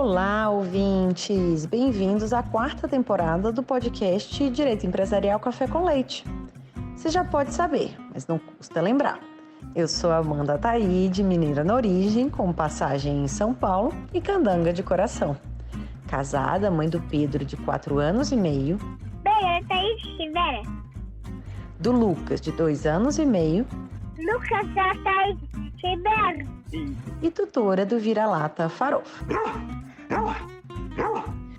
Olá, ouvintes! Bem-vindos à quarta temporada do podcast Direito Empresarial Café com Leite. Você já pode saber, mas não custa lembrar. Eu sou Amanda Taide, mineira na origem, com passagem em São Paulo e candanga de coração. Casada, mãe do Pedro, de 4 anos e meio. Taide Rivera. Do Lucas, de 2 anos e meio. Lucas da Taide Rivera. E tutora do Vira-Lata Farofa.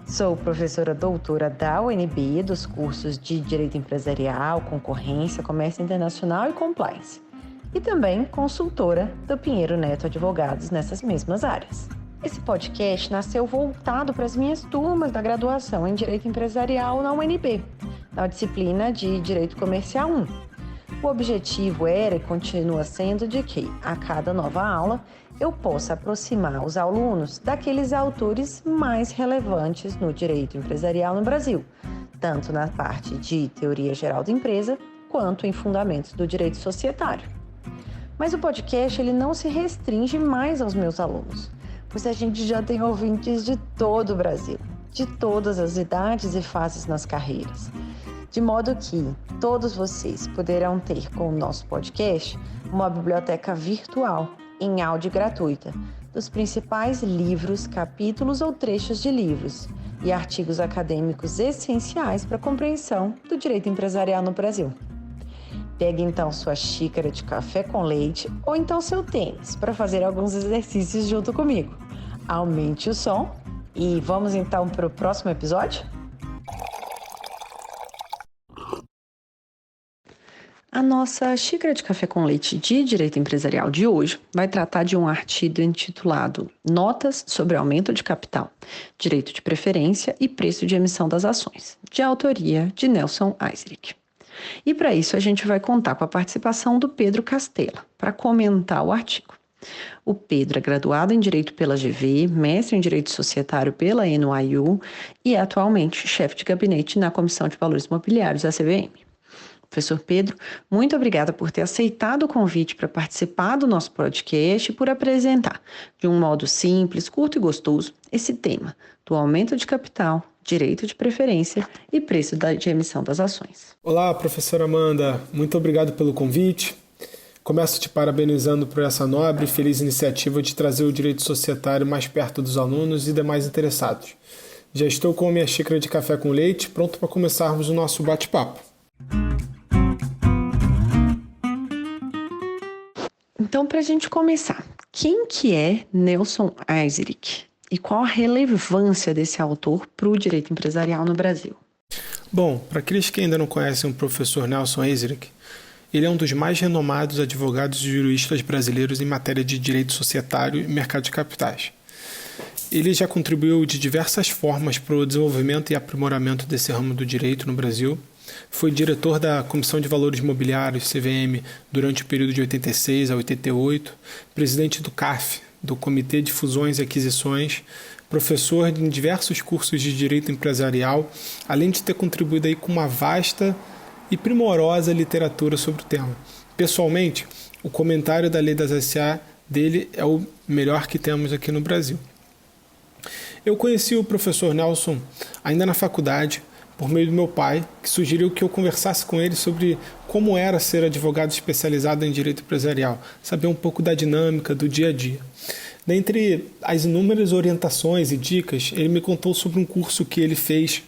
Sou professora doutora da UNB dos cursos de Direito Empresarial, Concorrência, Comércio Internacional e Compliance. E também consultora do Pinheiro Neto Advogados nessas mesmas áreas. Esse podcast nasceu voltado para as minhas turmas da graduação em Direito Empresarial na UNB, na disciplina de Direito Comercial 1. O objetivo era e continua sendo de que, a cada nova aula, eu possa aproximar os alunos daqueles autores mais relevantes no direito empresarial no Brasil, tanto na parte de teoria geral da empresa, quanto em fundamentos do direito societário. Mas o podcast ele não se restringe mais aos meus alunos, pois a gente já tem ouvintes de todo o Brasil, de todas as idades e fases nas carreiras. De modo que todos vocês poderão ter com o nosso podcast uma biblioteca virtual, em áudio gratuita, dos principais livros, capítulos ou trechos de livros e artigos acadêmicos essenciais para a compreensão do direito empresarial no Brasil. Pegue então sua xícara de café com leite ou então seu tênis para fazer alguns exercícios junto comigo. Aumente o som e vamos então para o próximo episódio? A nossa xícara de café com leite de Direito Empresarial de hoje vai tratar de um artigo intitulado Notas sobre Aumento de Capital, Direito de Preferência e Preço de Emissão das Ações, de autoria de Nelson Eisrich. E para isso a gente vai contar com a participação do Pedro Castella, para comentar o artigo. O Pedro é graduado em Direito pela GV, mestre em Direito Societário pela NYU e é atualmente chefe de gabinete na Comissão de Valores Mobiliários da CVM. Professor Pedro, muito obrigada por ter aceitado o convite para participar do nosso podcast e por apresentar, de um modo simples, curto e gostoso, esse tema do aumento de capital, direito de preferência e preço de emissão das ações. Olá, professora Amanda. Muito obrigado pelo convite. Começo te parabenizando por essa nobre e feliz iniciativa de trazer o direito societário mais perto dos alunos e demais interessados. Já estou com a minha xícara de café com leite, pronto para começarmos o nosso bate-papo. Então, para a gente começar, quem que é Nelson Eisrich e qual a relevância desse autor para o direito empresarial no Brasil? Bom, para aqueles que ainda não conhecem o professor Nelson Eisrich, ele é um dos mais renomados advogados e juristas brasileiros em matéria de direito societário e mercado de capitais. Ele já contribuiu de diversas formas para o desenvolvimento e aprimoramento desse ramo do direito no Brasil. Foi diretor da Comissão de Valores Mobiliários, CVM, durante o período de 86 a 88, presidente do CAF, do Comitê de Fusões e Aquisições, professor em diversos cursos de Direito Empresarial, além de ter contribuído aí com uma vasta e primorosa literatura sobre o tema. Pessoalmente, o comentário da Lei das SA dele é o melhor que temos aqui no Brasil. Eu conheci o professor Nelson ainda na faculdade, por meio do meu pai, que sugeriu que eu conversasse com ele sobre como era ser advogado especializado em direito empresarial, saber um pouco da dinâmica do dia a dia. Dentre as inúmeras orientações e dicas, ele me contou sobre um curso que ele fez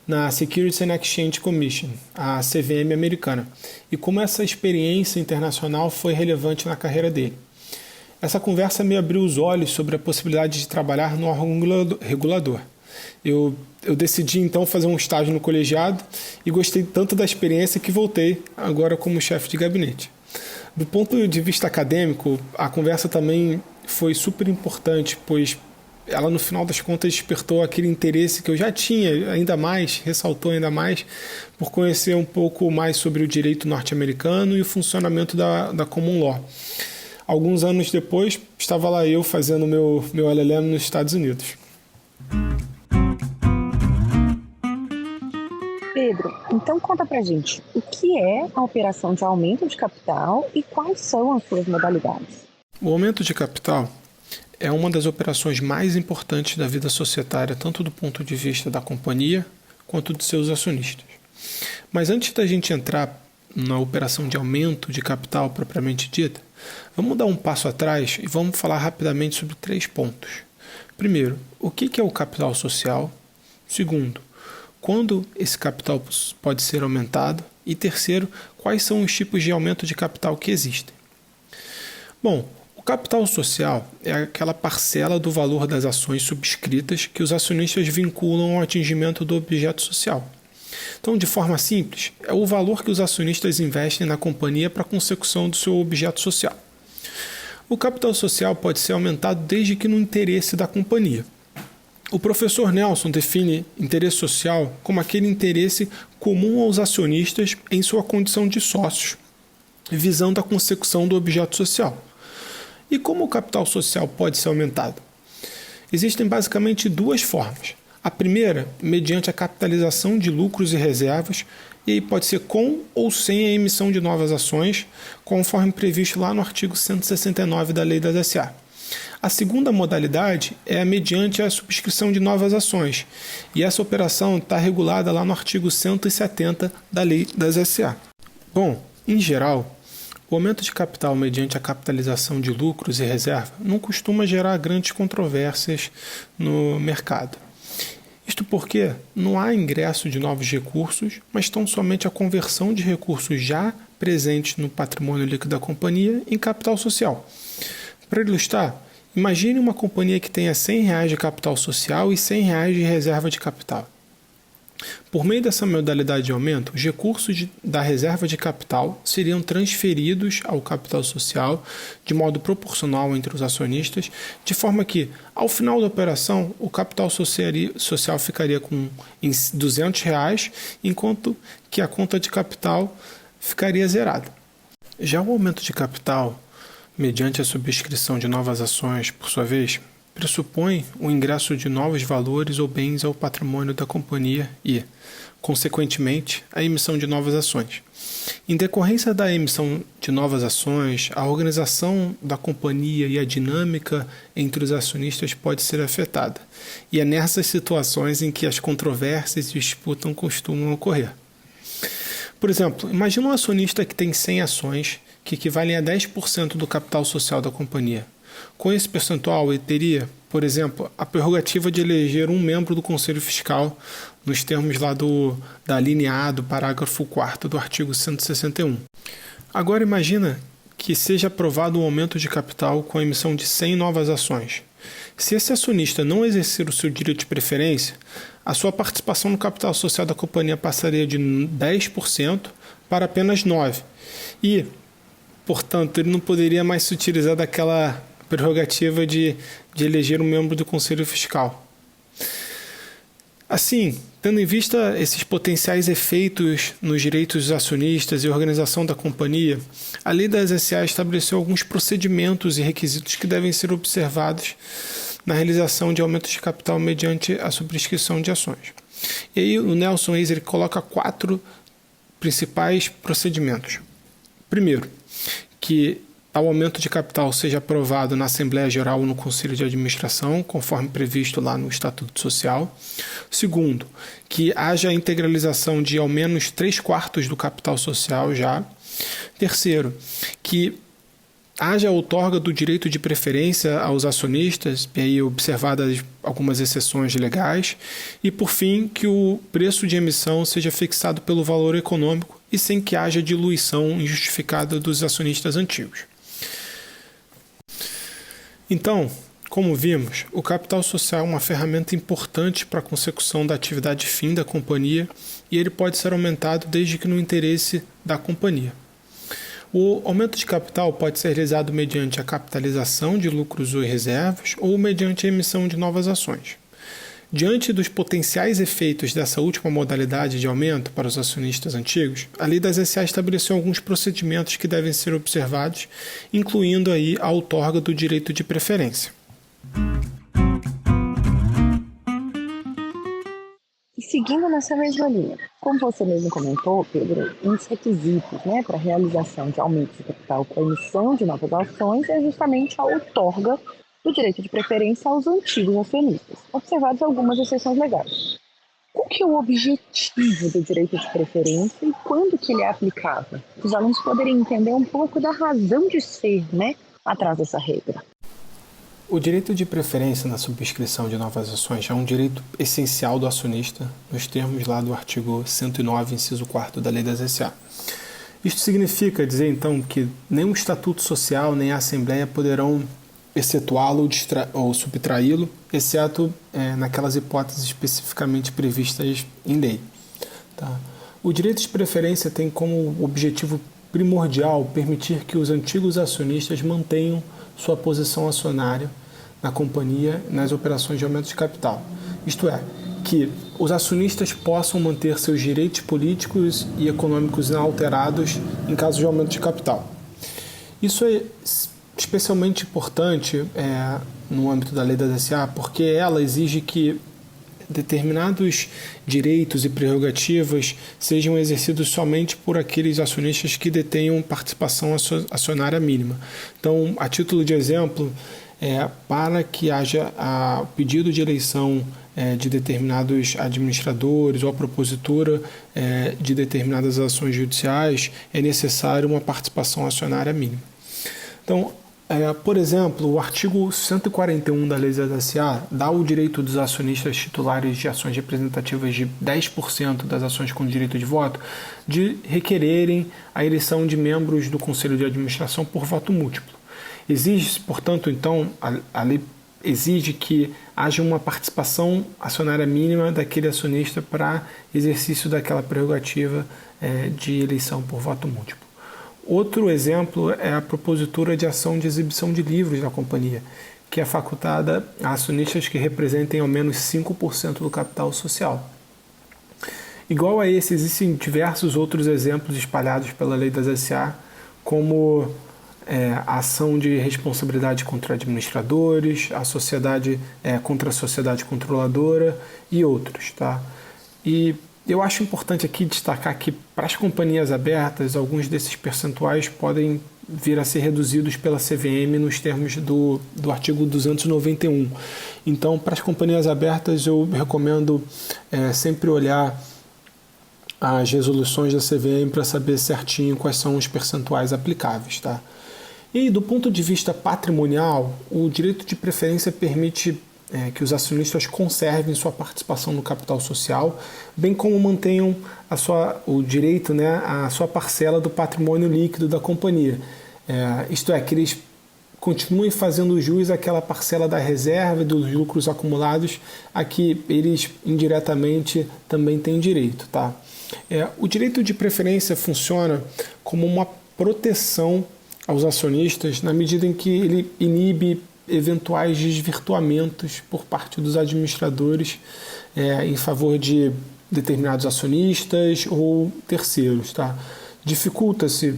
na Securities and Exchange Commission, a CVM americana, e como essa experiência internacional foi relevante na carreira dele. Essa conversa me abriu os olhos sobre a possibilidade de trabalhar no órgão regulador. Eu decidi então fazer um estágio no colegiado e gostei tanto da experiência que voltei agora como chefe de gabinete. Do ponto de vista acadêmico, a conversa também foi super importante, pois ela no final das contas despertou aquele interesse que eu já tinha, ainda mais, ressaltou ainda mais, por conhecer um pouco mais sobre o direito norte-americano e o funcionamento da Common Law. Alguns anos depois, estava lá eu fazendo meu LLM nos Estados Unidos. Pedro, então conta pra gente, o que é a operação de aumento de capital e quais são as suas modalidades? O aumento de capital é uma das operações mais importantes da vida societária, tanto do ponto de vista da companhia quanto de seus acionistas. Mas antes da gente entrar na operação de aumento de capital propriamente dita, vamos dar um passo atrás e vamos falar rapidamente sobre 3 pontos. Primeiro, o que é o capital social? Segundo, quando esse capital pode ser aumentado? E terceiro, quais são os tipos de aumento de capital que existem? Bom, o capital social é aquela parcela do valor das ações subscritas que os acionistas vinculam ao atingimento do objeto social. Então, de forma simples, é o valor que os acionistas investem na companhia para a consecução do seu objeto social. O capital social pode ser aumentado desde que no interesse da companhia. O professor Nelson define interesse social como aquele interesse comum aos acionistas em sua condição de sócios, visando a consecução do objeto social. E como o capital social pode ser aumentado? Existem basicamente 2 formas. A primeira, mediante a capitalização de lucros e reservas, e aí pode ser com ou sem a emissão de novas ações, conforme previsto lá no artigo 169 da Lei das SA. A segunda modalidade é mediante a subscrição de novas ações, e essa operação está regulada lá no artigo 170 da Lei das SA. Bom, em geral, o aumento de capital mediante a capitalização de lucros e reserva não costuma gerar grandes controvérsias no mercado. Isto porque não há ingresso de novos recursos, mas tão somente a conversão de recursos já presentes no patrimônio líquido da companhia em capital social. Para ilustrar, imagine uma companhia que tenha R$100 de capital social e R$100 de reserva de capital. Por meio dessa modalidade de aumento, os recursos da reserva de capital seriam transferidos ao capital social de modo proporcional entre os acionistas, de forma que, ao final da operação, o capital social ficaria com R$200, enquanto que a conta de capital ficaria zerada. Já o aumento de capital, mediante a subscrição de novas ações, por sua vez, pressupõe o ingresso de novos valores ou bens ao patrimônio da companhia e, consequentemente, a emissão de novas ações. Em decorrência da emissão de novas ações, a organização da companhia e a dinâmica entre os acionistas pode ser afetada, e é nessas situações em que as controvérsias e disputas costumam ocorrer. Por exemplo, imagine um acionista que tem 100 ações que equivalem a 10% do capital social da companhia. Com esse percentual, ele teria, por exemplo, a prerrogativa de eleger um membro do Conselho Fiscal, nos termos lá da linha A do parágrafo 4º do artigo 161. Agora imagina que seja aprovado um aumento de capital com a emissão de 100 novas ações. Se esse acionista não exercer o seu direito de preferência, a sua participação no capital social da companhia passaria de 10% para apenas 9%. E, portanto, ele não poderia mais se utilizar daquela prerrogativa de eleger um membro do Conselho Fiscal. Assim, tendo em vista esses potenciais efeitos nos direitos dos acionistas e organização da companhia, a Lei das SA estabeleceu alguns procedimentos e requisitos que devem ser observados na realização de aumentos de capital mediante a subscrição de ações. E aí o Nelson Eiser coloca 4 principais procedimentos. Primeiro, que tal aumento de capital seja aprovado na Assembleia Geral ou no Conselho de Administração, conforme previsto lá no Estatuto Social. Segundo, que haja a integralização de ao menos 3/4 do capital social já. Terceiro, que haja a outorga do direito de preferência aos acionistas, e aí observadas algumas exceções legais. E, por fim, que o preço de emissão seja fixado pelo valor econômico e sem que haja diluição injustificada dos acionistas antigos. Então, como vimos, o capital social é uma ferramenta importante para a consecução da atividade fim da companhia e ele pode ser aumentado desde que no interesse da companhia. O aumento de capital pode ser realizado mediante a capitalização de lucros ou reservas ou mediante a emissão de novas ações. Diante dos potenciais efeitos dessa última modalidade de aumento para os acionistas antigos, a Lei das SA estabeleceu alguns procedimentos que devem ser observados, incluindo aí a outorga do direito de preferência. E seguindo nessa mesma linha, como você mesmo comentou, Pedro, um dos requisitos para a realização de aumento de capital para a emissão de novas ações é justamente a outorga do direito de preferência aos antigos acionistas, observadas algumas exceções legais. Qual que é o objetivo do direito de preferência e quando que ele é aplicável? Os alunos poderem entender um pouco da razão de ser, atrás dessa regra. O direito de preferência na subscrição de novas ações é um direito essencial do acionista, nos termos lá do artigo 109, inciso 4 da Lei das SA. Isto significa dizer, então, que nem o Estatuto Social nem a Assembleia poderão excetuá-lo ou subtraí-lo, exceto naquelas hipóteses especificamente previstas em lei. Tá? O direito de preferência tem como objetivo primordial permitir que os antigos acionistas mantenham sua posição acionária na companhia nas operações de aumento de capital. Isto é, que os acionistas possam manter seus direitos políticos e econômicos inalterados em caso de aumento de capital. Isso é especialmente importante no âmbito da Lei das SA, porque ela exige que determinados direitos e prerrogativas sejam exercidos somente por aqueles acionistas que detenham participação acionária mínima. Então, a título de exemplo, para que haja o pedido de eleição de determinados administradores ou a propositura de determinadas ações judiciais, é necessário uma participação acionária mínima. Então, por exemplo, o artigo 141 da Lei das SA dá o direito dos acionistas titulares de ações representativas de 10% das ações com direito de voto de requererem a eleição de membros do Conselho de Administração por voto múltiplo. Exige, portanto, então, a lei exige que haja uma participação acionária mínima daquele acionista para exercício daquela prerrogativa de eleição por voto múltiplo. Outro exemplo é a propositura de ação de exibição de livros da companhia, que é facultada a acionistas que representem ao menos 5% do capital social. Igual a esse, existem diversos outros exemplos espalhados pela Lei das SA, como a ação de responsabilidade contra administradores, a sociedade contra a sociedade controladora e outros. Tá? E eu acho importante aqui destacar que, para as companhias abertas, alguns desses percentuais podem vir a ser reduzidos pela CVM nos termos do artigo 291. Então, para as companhias abertas, eu recomendo sempre olhar as resoluções da CVM para saber certinho quais são os percentuais aplicáveis. Tá? E, do ponto de vista patrimonial, o direito de preferência permite que os acionistas conservem sua participação no capital social, bem como mantenham o direito, à sua parcela do patrimônio líquido da companhia. Isto é, que eles continuem fazendo jus àquela parcela da reserva e dos lucros acumulados a que eles indiretamente também têm direito. Tá? O direito de preferência funciona como uma proteção aos acionistas na medida em que ele inibe eventuais desvirtuamentos por parte dos administradores em favor de determinados acionistas ou terceiros. Tá? Dificulta-se,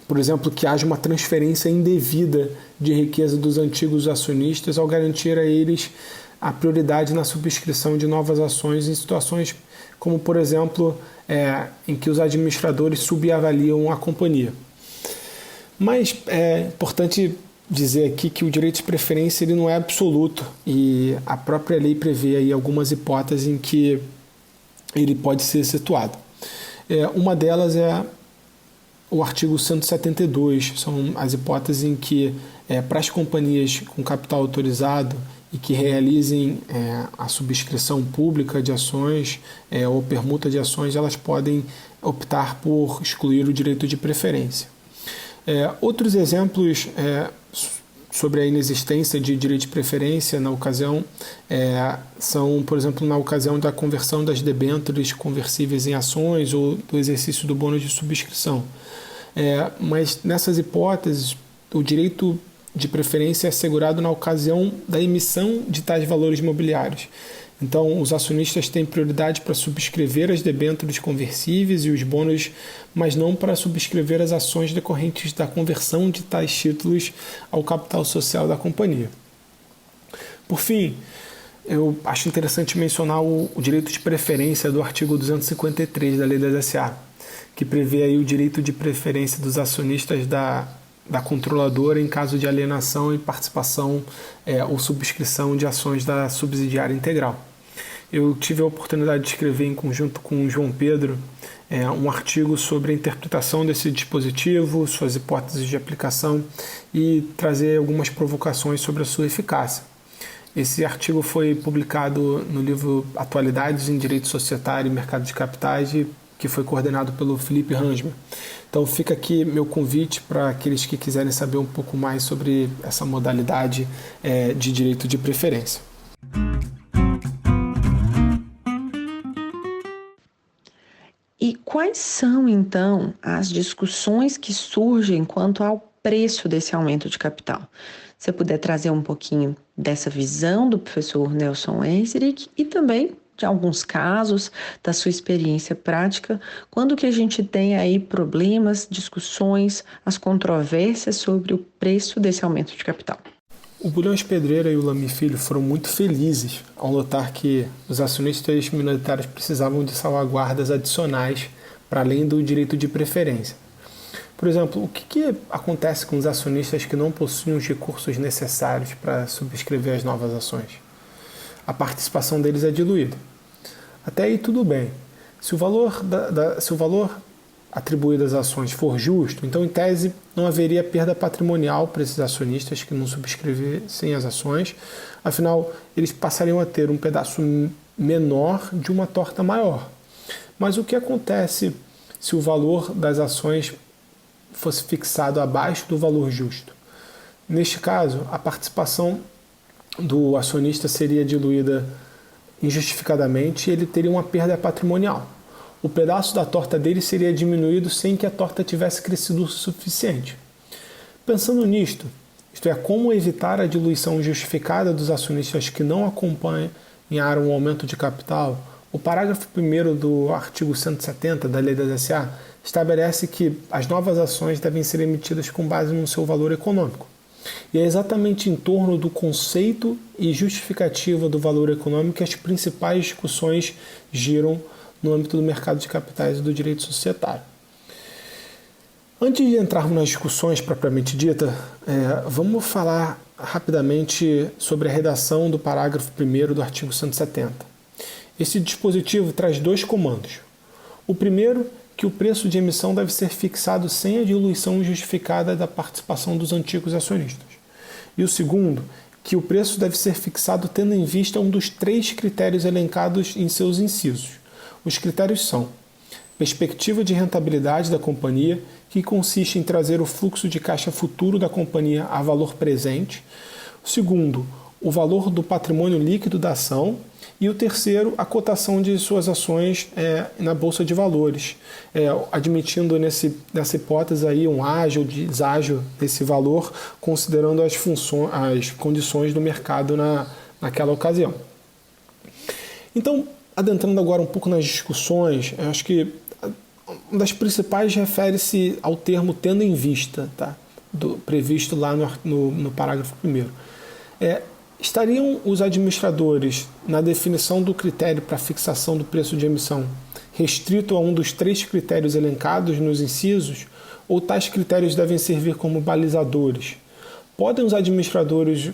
por exemplo, que haja uma transferência indevida de riqueza dos antigos acionistas ao garantir a eles a prioridade na subscrição de novas ações em situações como, por exemplo, em que os administradores subavaliam a companhia. Mas é importante dizer aqui que o direito de preferência ele não é absoluto e a própria lei prevê aí algumas hipóteses em que ele pode ser excetuado. Uma delas é o artigo 172, são as hipóteses em que para as companhias com capital autorizado e que realizem a subscrição pública de ações ou permuta de ações, elas podem optar por excluir o direito de preferência. Outros exemplos sobre a inexistência de direito de preferência na ocasião são, por exemplo, na ocasião da conversão das debêntures conversíveis em ações ou do exercício do bônus de subscrição. Mas nessas hipóteses, o direito de preferência é assegurado na ocasião da emissão de tais valores mobiliários. Então, os acionistas têm prioridade para subscrever as debêntures conversíveis e os bônus, mas não para subscrever as ações decorrentes da conversão de tais títulos ao capital social da companhia. Por fim, eu acho interessante mencionar o direito de preferência do artigo 253 da Lei das SA, que prevê aí o direito de preferência dos acionistas da da controladora em caso de alienação e participação ou subscrição de ações da subsidiária integral. Eu tive a oportunidade de escrever em conjunto com o João Pedro um artigo sobre a interpretação desse dispositivo, suas hipóteses de aplicação e trazer algumas provocações sobre a sua eficácia. Esse artigo foi publicado no livro Atualidades em Direito Societário e Mercado de Capitais, que foi coordenado pelo Felipe Ransman. Então fica aqui meu convite para aqueles que quiserem saber um pouco mais sobre essa modalidade de direito de preferência. E quais são, então, as discussões que surgem quanto ao preço desse aumento de capital? Se você puder trazer um pouquinho dessa visão do professor Nelson Eisrich e também de alguns casos da sua experiência prática, quando que a gente tem aí problemas, discussões, as controvérsias sobre o preço desse aumento de capital. O Bulhões Pedreira e o Lamy Filho foram muito felizes ao notar que os acionistas minoritários precisavam de salvaguardas adicionais para além do direito de preferência. Por exemplo, o que acontece com os acionistas que não possuem os recursos necessários para subscrever as novas ações? A participação deles é diluída. Até aí tudo bem. Se o valor atribuído às ações for justo, então em tese não haveria perda patrimonial para esses acionistas que não subscrevessem as ações, afinal eles passariam a ter um pedaço menor de uma torta maior. Mas o que acontece se o valor das ações fosse fixado abaixo do valor justo? Neste caso, a participação do acionista seria diluída injustificadamente e ele teria uma perda patrimonial. O pedaço da torta dele seria diminuído sem que a torta tivesse crescido o suficiente. Pensando nisto, isto é, como evitar a diluição injustificada dos acionistas que não acompanharam o aumento de capital, o parágrafo 1º do artigo 170 da Lei das SA estabelece que as novas ações devem ser emitidas com base no seu valor econômico. E é exatamente em torno do conceito e justificativa do valor econômico que as principais discussões giram no âmbito do mercado de capitais e do direito societário. Antes de entrarmos nas discussões propriamente dita, vamos falar rapidamente sobre a redação do parágrafo 1º do artigo 170. Esse dispositivo traz dois comandos. O primeiro, que o preço de emissão deve ser fixado sem a diluição injustificada da participação dos antigos acionistas. E o segundo, que o preço deve ser fixado tendo em vista um dos 3 critérios elencados em seus incisos. Os critérios são: perspectiva de rentabilidade da companhia, que consiste em trazer o fluxo de caixa futuro da companhia a valor presente. O segundo, o valor do patrimônio líquido da ação. E o terceiro, a cotação de suas ações na Bolsa de Valores, admitindo nessa hipótese aí um ágio ou deságio desse valor, considerando as condições do mercado naquela ocasião. Então, adentrando agora um pouco nas discussões, eu acho que uma das principais refere-se ao termo tendo em vista, tá? Previsto lá no parágrafo 1º. Estariam os administradores, na definição do critério para fixação do preço de emissão, restrito a um dos 3 critérios elencados nos incisos, ou tais critérios devem servir como balizadores? Podem os administradores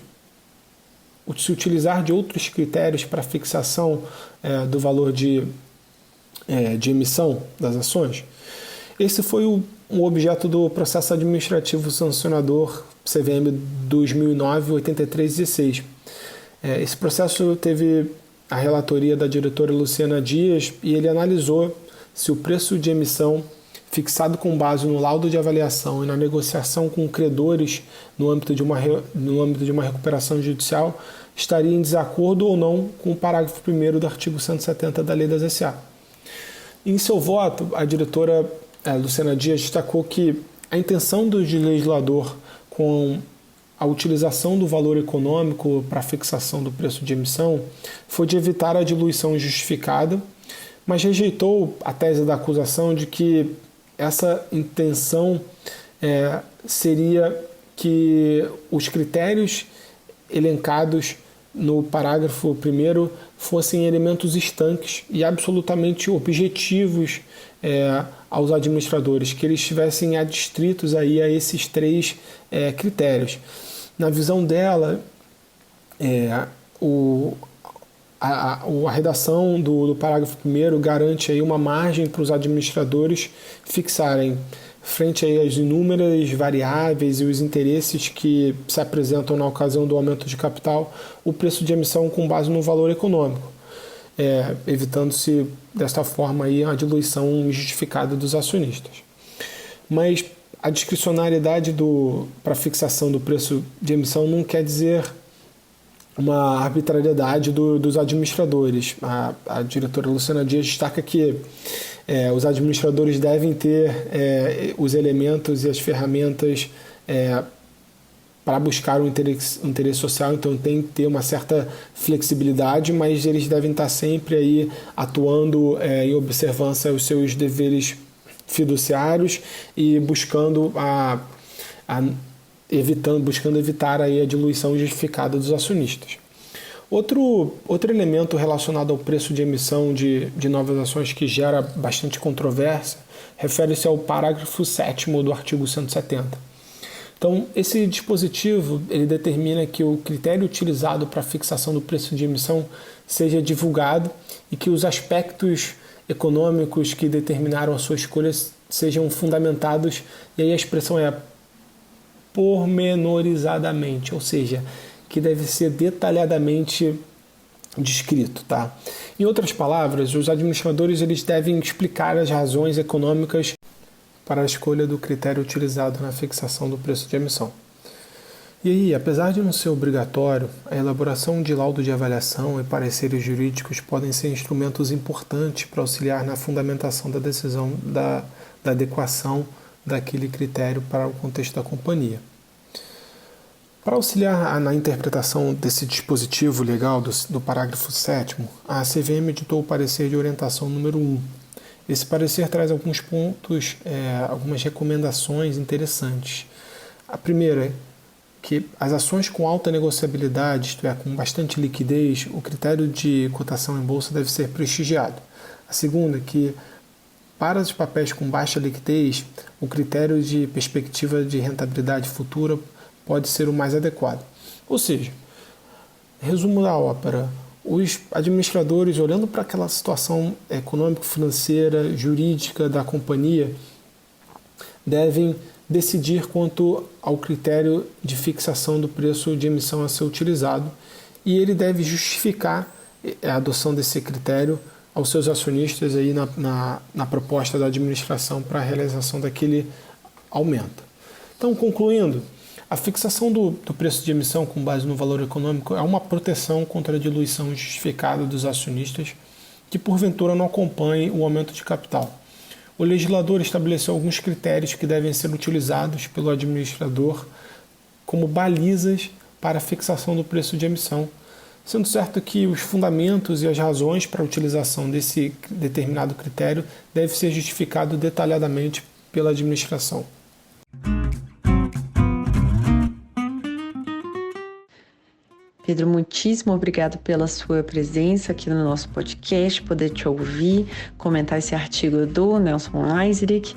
se utilizar de outros critérios para fixação do valor de emissão das ações? Esse foi o objeto do processo administrativo sancionador CVM 2009-8316. Esse processo teve a relatoria da diretora Luciana Dias e ele analisou se o preço de emissão fixado com base no laudo de avaliação e na negociação com credores no âmbito de uma recuperação judicial estaria em desacordo ou não com o parágrafo 1º do artigo 170 da Lei das SA. Em seu voto, a diretora Luciana Dias destacou que a intenção do legislador com a utilização do valor econômico para a fixação do preço de emissão foi de evitar a diluição injustificada, mas rejeitou a tese da acusação de que essa intenção seria que os critérios elencados no parágrafo 1º fossem elementos estanques e absolutamente objetivos aos administradores, que eles estivessem adstritos aí a esses 3 critérios. Na visão dela, a redação do parágrafo 1º garante aí uma margem para os administradores fixarem, frente aí às inúmeras variáveis e os interesses que se apresentam na ocasião do aumento de capital, o preço de emissão com base no valor econômico, evitando-se desta forma aí a diluição injustificada dos acionistas. Mas a discricionariedade para fixação do preço de emissão não quer dizer uma arbitrariedade dos administradores. A diretora Luciana Dias destaca que os administradores devem ter os elementos e as ferramentas para buscar o interesse social, então tem que ter uma certa flexibilidade, mas eles devem estar sempre aí atuando em observância aos seus deveres fiduciários e buscando evitar aí a diluição justificada dos acionistas. Outro elemento relacionado ao preço de emissão de novas ações que gera bastante controvérsia refere-se ao parágrafo 7º do artigo 170. Então, esse dispositivo ele determina que o critério utilizado para a fixação do preço de emissão seja divulgado e que os aspectos econômicos que determinaram a sua escolha sejam fundamentados, e aí a expressão é pormenorizadamente, ou seja, que deve ser detalhadamente descrito, tá? Em outras palavras, os administradores eles devem explicar as razões econômicas para a escolha do critério utilizado na fixação do preço de emissão. E aí, apesar de não ser obrigatório, a elaboração de laudo de avaliação e pareceres jurídicos podem ser instrumentos importantes para auxiliar na fundamentação da decisão da adequação daquele critério para o contexto da companhia. Para auxiliar na interpretação desse dispositivo legal do parágrafo 7º, a CVM editou o parecer de orientação número 1. Esse parecer traz alguns pontos, algumas recomendações interessantes. A primeira é que as ações com alta negociabilidade, isto é, com bastante liquidez, o critério de cotação em bolsa deve ser prestigiado. A segunda é que, para os papéis com baixa liquidez, o critério de perspectiva de rentabilidade futura pode ser o mais adequado. Ou seja, resumo da ópera, os administradores, olhando para aquela situação econômico-financeira, jurídica da companhia, devem decidir quanto ao critério de fixação do preço de emissão a ser utilizado, e ele deve justificar a adoção desse critério aos seus acionistas aí na proposta da administração para a realização daquele aumento. Então, concluindo, a fixação do preço de emissão com base no valor econômico é uma proteção contra a diluição justificada dos acionistas que, porventura, não acompanhem o aumento de capital. O legislador estabeleceu alguns critérios que devem ser utilizados pelo administrador como balizas para a fixação do preço de emissão, sendo certo que os fundamentos e as razões para a utilização desse determinado critério devem ser justificados detalhadamente pela administração. Pedro, muitíssimo obrigado pela sua presença aqui no nosso podcast, poder te ouvir, comentar esse artigo do Nelson Eisrich.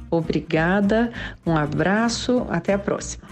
Obrigada, um abraço, até a próxima.